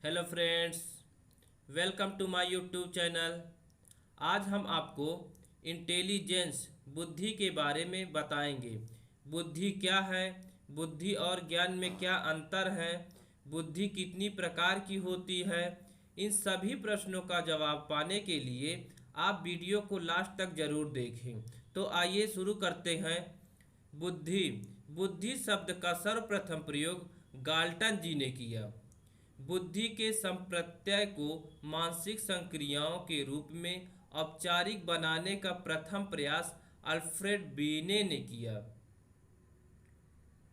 Hello friends, welcome to my YouTube channel. आज हम आपको इंटेलिजेंस बुद्धि के बारे में बताएंगे। बुद्धि क्या है, बुद्धि और ज्ञान में क्या अंतर है, बुद्धि कितनी प्रकार की होती है। इन सभी प्रश्नों का जवाब पाने के लिए आप वीडियो को लास्ट तक ज़रूर देखें। तो आइए शुरू करते हैं। बुद्धि बुद्धि शब्द का सर्वप्रथम प्रयोग गाल्टन जी ने किया। बुद्धि के संप्रत्यय को मानसिक संक्रियाओं के रूप में औपचारिक बनाने का प्रथम प्रयास अल्फ्रेड बीने ने किया।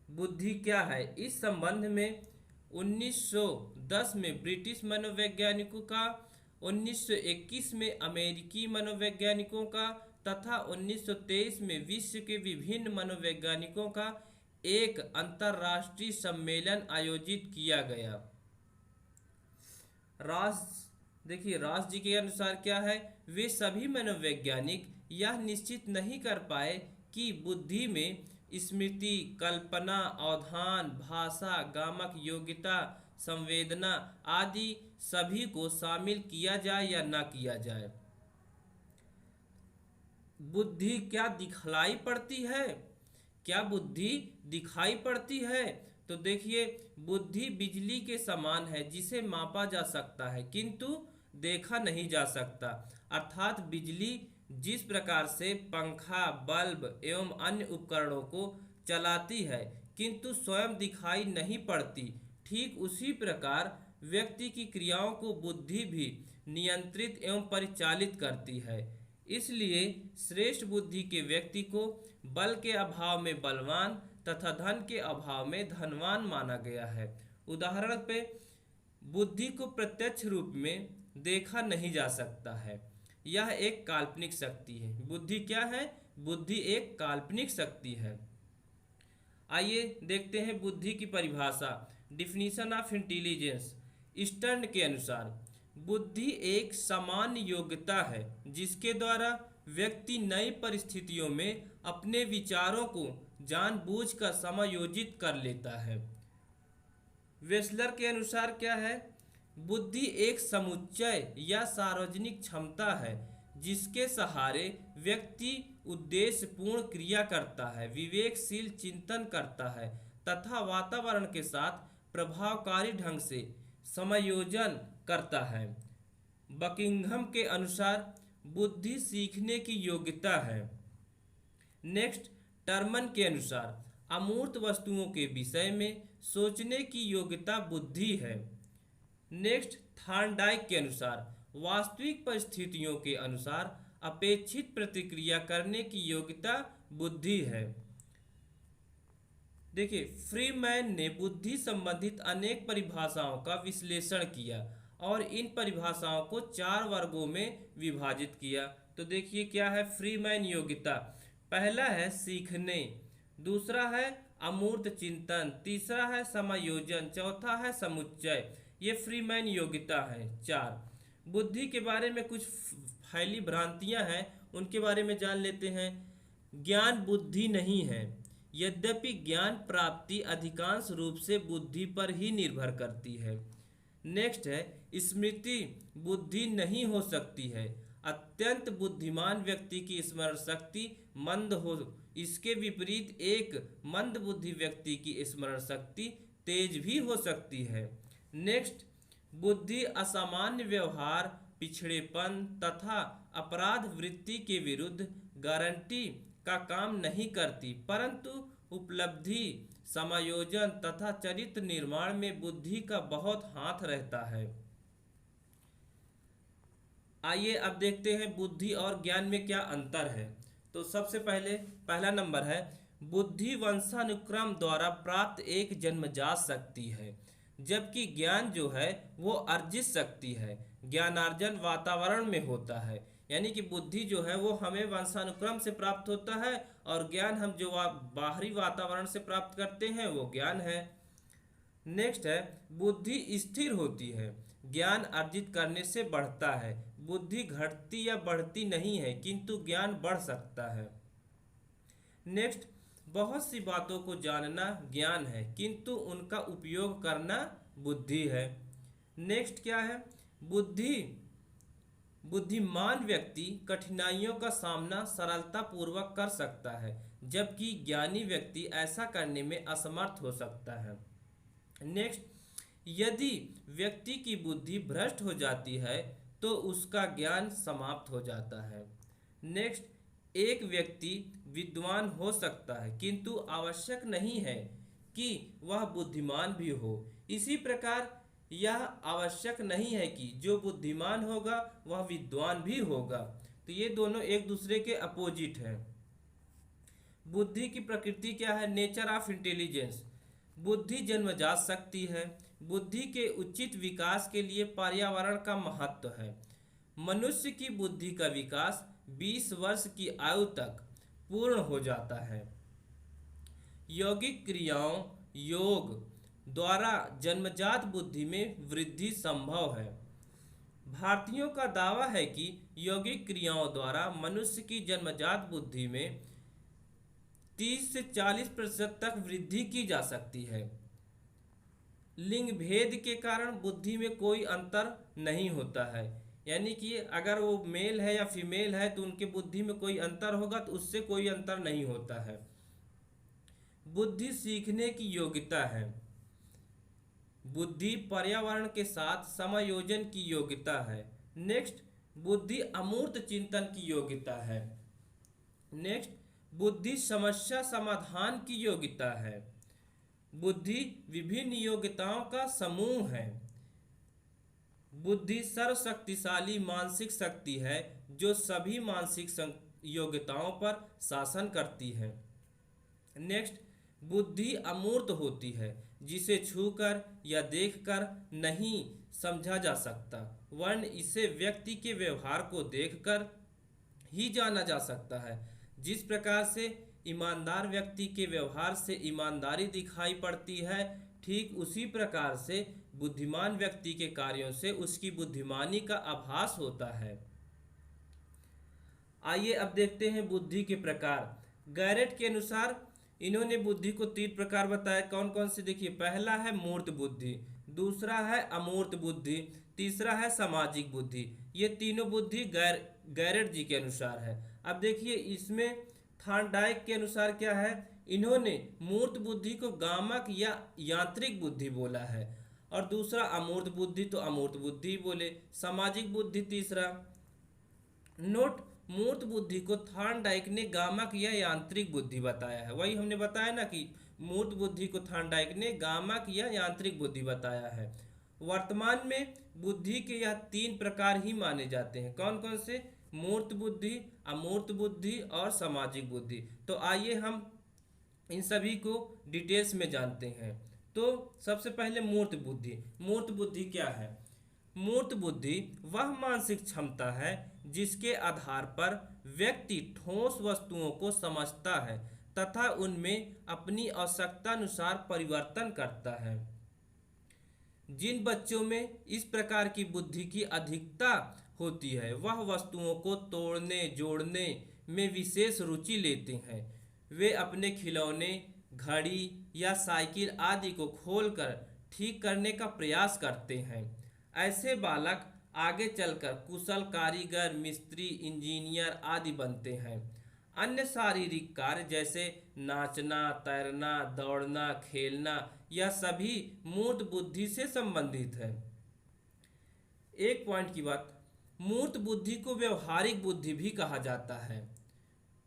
बुद्धि क्या है, इस संबंध में 1910 में ब्रिटिश मनोवैज्ञानिकों का, 1921 में अमेरिकी मनोवैज्ञानिकों का तथा 1923 में विश्व के विभिन्न मनोवैज्ञानिकों का एक अंतर्राष्ट्रीय सम्मेलन आयोजित किया गया। रास देखिए, रास जी के अनुसार क्या है, वे सभी मनोवैज्ञानिक यह निश्चित नहीं कर पाए कि बुद्धि में स्मृति, कल्पना, अवधान, भाषा, गामक योग्यता, संवेदना आदि सभी को शामिल किया जाए या न किया जाए। बुद्धि क्या दिखलाई पड़ती है? क्या बुद्धि दिखाई पड़ती है? तो देखिए, बुद्धि बिजली के समान है जिसे मापा जा सकता है किंतु देखा नहीं जा सकता। अर्थात बिजली जिस प्रकार से पंखा, बल्ब एवं अन्य उपकरणों को चलाती है किंतु स्वयं दिखाई नहीं पड़ती, ठीक उसी प्रकार व्यक्ति की क्रियाओं को बुद्धि भी नियंत्रित एवं परिचालित करती है। इसलिए श्रेष्ठ बुद्धि के व्यक्ति को बल के अभाव में बलवान तथा धन के अभाव में धनवान माना गया है। उदाहरण पे, बुद्धि को प्रत्यक्ष रूप में देखा नहीं जा सकता है, यह एक काल्पनिक शक्ति है। बुद्धि क्या है? बुद्धि एक काल्पनिक शक्ति है। आइए देखते हैं बुद्धि की परिभाषा। Definition of intelligence. स्टर्न के अनुसार बुद्धि एक सामान्य योग्यता है जिसके द्वारा व्यक्ति नई परिस्थितियों में अपने विचारों को जानबूझकर समायोजित कर लेता है। वेस्लर के अनुसार क्या है? बुद्धि एक समुच्चय या सार्वजनिक क्षमता है जिसके सहारे व्यक्ति उद्देश्यपूर्ण क्रिया करता है, विवेकशील चिंतन करता है तथा वातावरण के साथ प्रभावकारी ढंग से समायोजन करता है। बकिंघम के अनुसार बुद्धि सीखने की योग्यता है। नेक्स्ट, टर्मन के अनुसार अमूर्त वस्तुओं के विषय में सोचने की योग्यता बुद्धि है। नेक्स्ट, थॉर्नडाइक के अनुसार वास्तविक परिस्थितियों के अनुसार अपेक्षित प्रतिक्रिया करने की योग्यता बुद्धि है। देखिए, फ्रीमैन ने बुद्धि संबंधित अनेक परिभाषाओं का विश्लेषण किया और इन परिभाषाओं को 4 वर्गों में विभाजित किया। तो देखिए क्या है फ्रीमैन योग्यता। पहला है सीखने, दूसरा है अमूर्त चिंतन, तीसरा है समायोजन, चौथा है समुच्चय। ये फ्रीमैन योग्यता है 4। बुद्धि के बारे में कुछ फैली भ्रांतियां हैं, उनके बारे में जान लेते हैं। ज्ञान बुद्धि नहीं है, यद्यपि ज्ञान प्राप्ति अधिकांश रूप से बुद्धि पर ही निर्भर करती है। नेक्स्ट है स्मृति बुद्धि नहीं हो सकती है, अत्यंत बुद्धिमान व्यक्ति की स्मरण शक्ति मंद हो, इसके विपरीत एक मंद बुद्धि व्यक्ति की स्मरण शक्ति तेज भी हो सकती है। नेक्स्ट, बुद्धि असामान्य व्यवहार, पिछड़ेपन तथा अपराध वृत्ति के विरुद्ध गारंटी का काम नहीं करती, परंतु उपलब्धि, समायोजन तथा चरित्र निर्माण में बुद्धि का बहुत हाथ रहता है। आइए अब देखते हैं बुद्धि और ज्ञान में क्या अंतर है। तो सबसे पहले पहला नंबर है, बुद्धि वंशानुक्रम द्वारा प्राप्त एक जन्मजात शक्ति है, जबकि ज्ञान जो है वो अर्जित शक्ति है। ज्ञानार्जन वातावरण में होता है, यानी कि बुद्धि जो है वो हमें वंशानुक्रम से प्राप्त होता है और ज्ञान हम जो बाहरी वातावरण से प्राप्त करते हैं वो ज्ञान है। नेक्स्ट है, बुद्धि स्थिर होती है, ज्ञान अर्जित करने से बढ़ता है। बुद्धि घटती या बढ़ती नहीं है किंतु ज्ञान बढ़ सकता है। नेक्स्ट, बहुत सी बातों को जानना ज्ञान है किंतु उनका उपयोग करना बुद्धि है। नेक्स्ट क्या है, बुद्धि बुद्धिमान व्यक्ति कठिनाइयों का सामना सरलता पूर्वक कर सकता है, जबकि ज्ञानी व्यक्ति ऐसा करने में असमर्थ हो सकता है। नेक्स्ट, यदि व्यक्ति की बुद्धि भ्रष्ट हो जाती है तो उसका ज्ञान समाप्त हो जाता है। नेक्स्ट, एक व्यक्ति विद्वान हो सकता है किंतु आवश्यक नहीं है कि वह बुद्धिमान भी हो। इसी प्रकार यह आवश्यक नहीं है कि जो बुद्धिमान होगा वह विद्वान भी होगा। तो ये दोनों एक दूसरे के अपोजिट हैं। बुद्धि की प्रकृति क्या है, नेचर ऑफ इंटेलिजेंस। बुद्धि जन्मजात शक्ति है। बुद्धि के उचित विकास के लिए पर्यावरण का महत्व है। मनुष्य की बुद्धि का विकास 20 वर्ष की आयु तक पूर्ण हो जाता है। यौगिक क्रियाओं योग द्वारा जन्मजात बुद्धि में वृद्धि संभव है। भारतीयों का दावा है कि यौगिक क्रियाओं द्वारा मनुष्य की जन्मजात बुद्धि में 30 से 40% तक वृद्धि की जा सकती है। लिंग भेद के कारण बुद्धि में कोई अंतर नहीं होता है, यानी कि अगर वो मेल है या फीमेल है तो उनके बुद्धि में कोई अंतर होगा तो उससे कोई अंतर नहीं होता है। बुद्धि सीखने की योग्यता है। बुद्धि पर्यावरण के साथ समायोजन की योग्यता है। नेक्स्ट, बुद्धि अमूर्त चिंतन की योग्यता है। नेक्स्ट, बुद्धि समस्या समाधान की योग्यता है। बुद्धि विभिन्न योग्यताओं का समूह है। बुद्धि सर्वशक्तिशाली मानसिक शक्ति है जो सभी मानसिक योग्यताओं पर शासन करती है। नेक्स्ट, बुद्धि अमूर्त होती है जिसे छूकर या देखकर नहीं समझा जा सकता, वरन इसे व्यक्ति के व्यवहार को देखकर ही जाना जा सकता है। जिस प्रकार से ईमानदार व्यक्ति के व्यवहार से ईमानदारी दिखाई पड़ती है, ठीक उसी प्रकार से बुद्धिमान व्यक्ति के कार्यों से उसकी बुद्धिमानी का आभास होता है। आइए अब देखते हैं बुद्धि के प्रकार। गैरेट के अनुसार इन्होंने बुद्धि को 3 प्रकार बताया। कौन कौन से, देखिए, पहला है मूर्त बुद्धि, दूसरा है अमूर्त बुद्धि, तीसरा है सामाजिक बुद्धि। ये तीनों बुद्धि गैरेट जी के अनुसार है। अब देखिए इसमें थॉर्नडाइक के अनुसार क्या है, इन्होंने मूर्त बुद्धि को गामक या यांत्रिक बुद्धि बोला है, और दूसरा अमूर्त बुद्धि तो अमूर्त बुद्धि बोले। सामाजिक बुद्धि तीसरा। नोट, मूर्त बुद्धि को थॉर्नडाइक ने गामक या यांत्रिक बुद्धि बताया है। वही हमने बताया ना कि मूर्त बुद्धि को थॉर्नडाइक ने गामक या यांत्रिक बुद्धि बताया है। वर्तमान में बुद्धि के यह 3 प्रकार ही माने जाते हैं। कौन कौन से, मूर्त बुद्धि, अमूर्त बुद्धि और सामाजिक बुद्धि। तो आइए हम इन सभी को डिटेल्स में जानते हैं। तो सबसे पहले मूर्त बुद्धि। मूर्त बुद्धि क्या है? मूर्त बुद्धि वह मानसिक क्षमता है जिसके आधार पर व्यक्ति ठोस वस्तुओं को समझता है तथा उनमें अपनी आवश्यकता अनुसार परिवर्तन करता है। जिन बच्चों में इस प्रकार की बुद्धि की अधिकता होती है वह वस्तुओं को तोड़ने जोड़ने में विशेष रुचि लेते हैं। वे अपने खिलौने, घड़ी या साइकिल आदि को खोलकर ठीक करने का प्रयास करते हैं। ऐसे बालक आगे चलकर कुशल कारीगर, मिस्त्री, इंजीनियर आदि बनते हैं। अन्य शारीरिक कार्य जैसे नाचना, तैरना, दौड़ना, खेलना, यह सभी मूर्त बुद्धि से संबंधित है। एक पॉइंट की बात, मूर्त बुद्धि को व्यवहारिक बुद्धि भी कहा जाता है।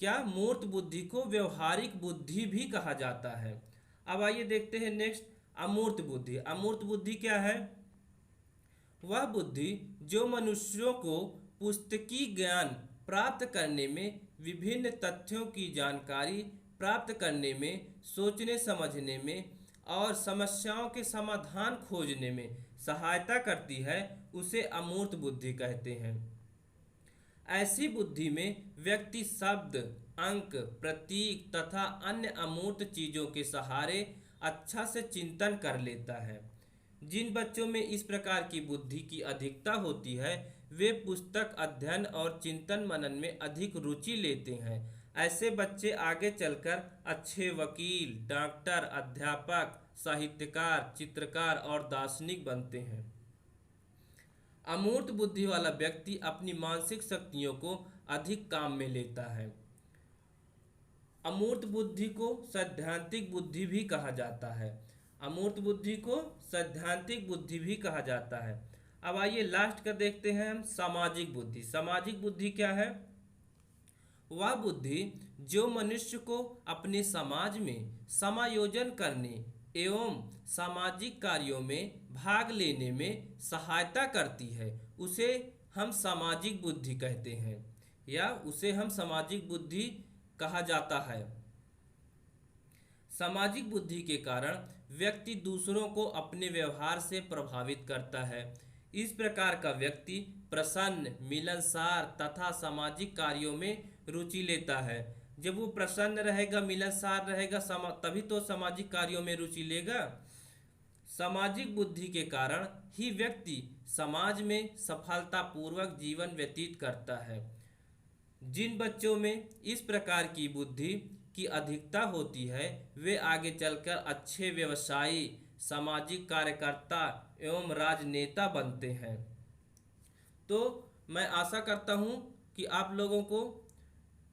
क्या? मूर्त बुद्धि को व्यवहारिक बुद्धि भी कहा जाता है। अब आइए देखते हैं नेक्स्ट, अमूर्त बुद्धि। अमूर्त बुद्धि क्या है? वह बुद्धि जो मनुष्यों को पुस्तकी ज्ञान प्राप्त करने में, विभिन्न तथ्यों की जानकारी प्राप्त करने में, सोचने समझने में और समस्याओं के समाधान खोजने में सहायता करती है, उसे अमूर्त बुद्धि कहते हैं। ऐसी बुद्धि में व्यक्ति शब्द, अंक, प्रतीक तथा अन्य अमूर्त चीज़ों के सहारे अच्छा से चिंतन कर लेता है। जिन बच्चों में इस प्रकार की बुद्धि की अधिकता होती है वे पुस्तक अध्ययन और चिंतन मनन में अधिक रुचि लेते हैं। ऐसे बच्चे आगे चलकर अच्छे वकील, डॉक्टर, अध्यापक, साहित्यकार, चित्रकार और दार्शनिक बनते हैं। अमूर्त बुद्धि वाला व्यक्ति अपनी मानसिक शक्तियों को अधिक काम में लेता है। अमूर्त बुद्धि को सैद्धांतिक बुद्धि भी कहा जाता है। अमूर्त बुद्धि को सैद्धांतिक बुद्धि भी कहा जाता है। अब आइए लास्ट का देखते हैं हम, सामाजिक बुद्धि। सामाजिक बुद्धि क्या है? वह बुद्धि जो मनुष्य को अपने समाज में समायोजन करने एवं सामाजिक कार्यों में भाग लेने में सहायता करती है, उसे हम सामाजिक बुद्धि कहते हैं, या उसे हम सामाजिक बुद्धि कहा जाता है। सामाजिक बुद्धि के कारण व्यक्ति दूसरों को अपने व्यवहार से प्रभावित करता है। इस प्रकार का व्यक्ति प्रसन्न, मिलनसार तथा सामाजिक कार्यों में रुचि लेता है। जब वो प्रसन्न रहेगा, मिलनसार रहेगा, तभी तो सामाजिक कार्यों में रुचि लेगा। सामाजिक बुद्धि के कारण ही व्यक्ति समाज में सफलतापूर्वक जीवन व्यतीत करता है। जिन बच्चों में इस प्रकार की बुद्धि की अधिकता होती है, वे आगे चलकर अच्छे व्यवसायी, सामाजिक कार्यकर्ता एवं राजनेता बनते हैं। तो मैं आशा करता हूँ कि आप लोगों को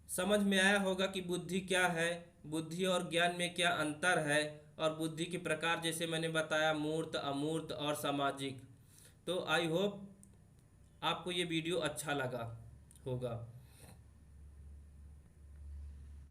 समझ में आया होगा कि बुद्धि क्या है, बुद्धि और ज्ञान में क्या अंतर है, और बुद्धि के प्रकार जैसे मैंने बताया, मूर्त, अमूर्त और सामाजिक। तो आई होप आपको ये वीडियो अच्छा लगा होगा।